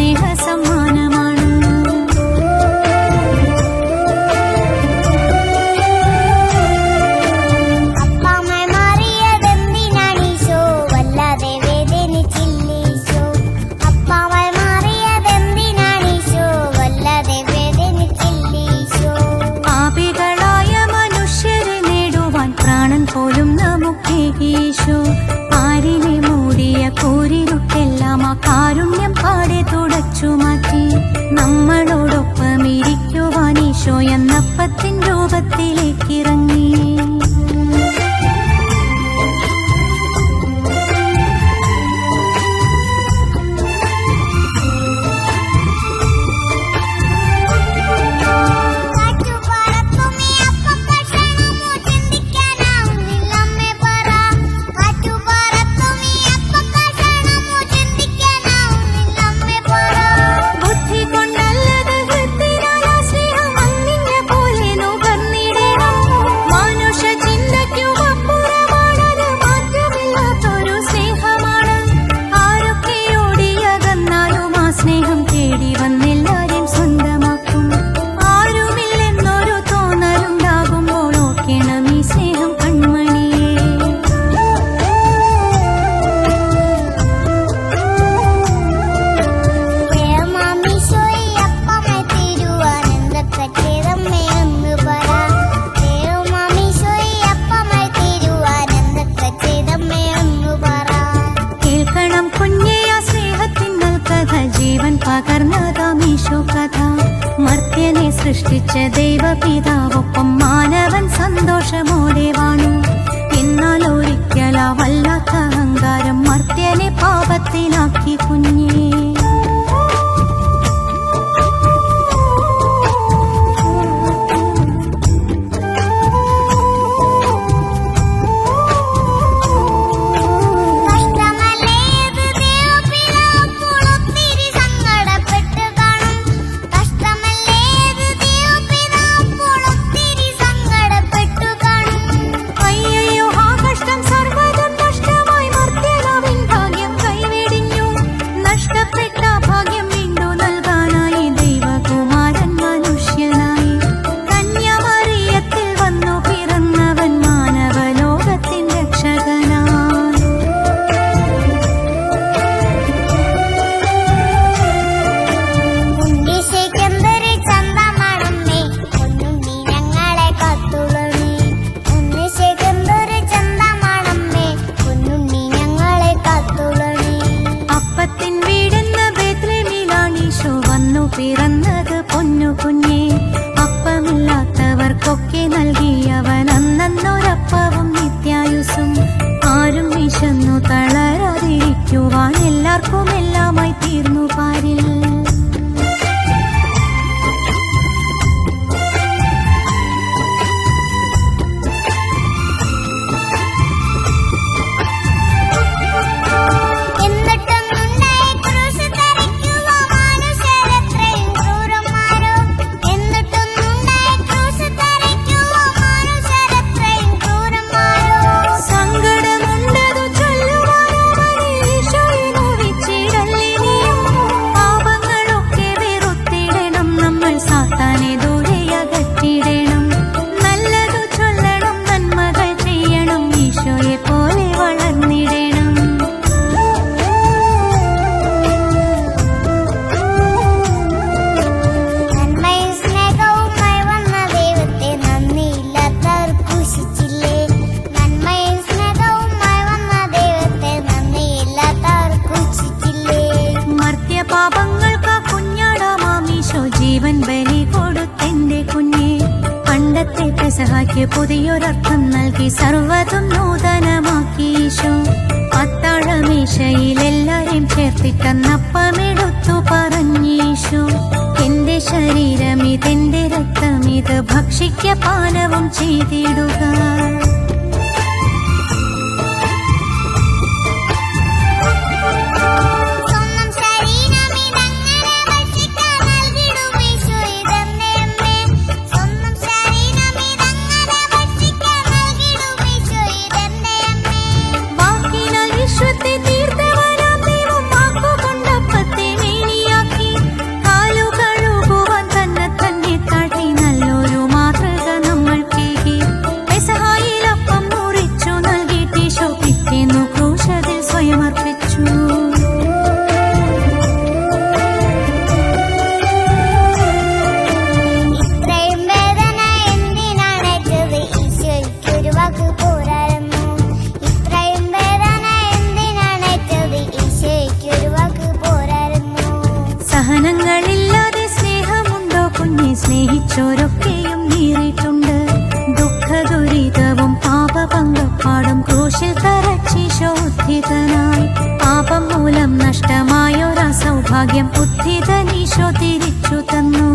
സ്നേഹ സമ്മാനമാണ്. പോലും നമുക്കേകീശോ ആരിനെ മൂടിയ കൂരിരുട്ടെല്ലാം ആ കാരുണ്യം പാടെ തുടച്ചു മാറ്റി നമ്മളോടൊപ്പം ഇരിക്കുവാൻ ഈശോ എന്നപ്പത്തിൻ രൂപത്തിലേക്കിറങ്ങി. പകർന്നതാമീശോ കഥ മർത്യനെ സൃഷ്ടിച്ച ദൈവപിതാവൊപ്പം മാനവൻ സന്തോഷമോടെ വാണു. എന്നാൽ ഒരിക്കൽ ആ വല്ലാത്ത അഹങ്കാരം മർത്യനെ പാപത്തിലാക്കി കുഞ്ഞേ. പിറന്നത് പൊന്നു കുഞ്ഞേ അപ്പമില്ലാത്തവർക്കൊക്കെ നൽകിയവൻ അന്നൊരപ്പവും നിത്യായുസും. ആരും വിശന്നു തളരാതിരിക്കുവാൻ എല്ലാവർക്കും എല്ലാമായി തീർന്നു പാരിൽ. ജീവൻ ബലി കൊടുത്തെന്റെ കുഞ്ഞേ. പണ്ടത്തെ പെസഹയ്ക്ക് പുതിയൊരർത്ഥം നൽകി സർവ്വതും നൂതനമാക്കി ഈശോ. അത്താഴമേശയിൽ എല്ലാരെയും ചേർത്തിട്ടന്നപ്പമെടുത്തു പറഞ്ഞീശോ, എന്റെ ശരീരം ഇതെന്റെ രക്തം, ഇത് ഭക്ഷിക്ക പാനവും ചെയ്തിടുക. വിശ്വത്തെ തീർത്തവനാം ദൈവം വാക്കുകൊണ്ടപ്പത്തെ മേനിയാക്കി സ്നേഹിച്ചോരൊക്കെയും നീറിയിട്ടുണ്ട്. ദുഃഖദുരിതവും പാപപങ്കപ്പാടും ക്രൂശിൽ തറച്ചീശോ ഉദ്ധിതനായി. പാപം മൂലം നഷ്ടമായൊരാ സൗഭാഗ്യം ഉദ്ധിതനീശോ തിരിച്ചു തന്നു.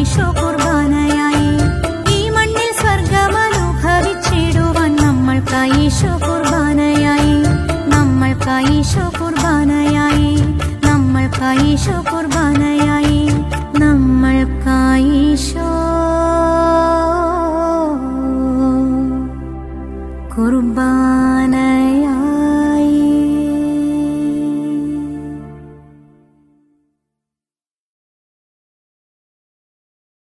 ഈശോ കുർബാനയായി ഈ മണ്ണിൽ സ്വർഗമനുഭവിച്ചിടുവാൻ നമ്മൾക്കായി ഈശോ കുർബാനയായി നമ്മൾക്കായി ഈശോ കുർബാനയായി നമ്മൾക്കായി ഈശോ കുർബാന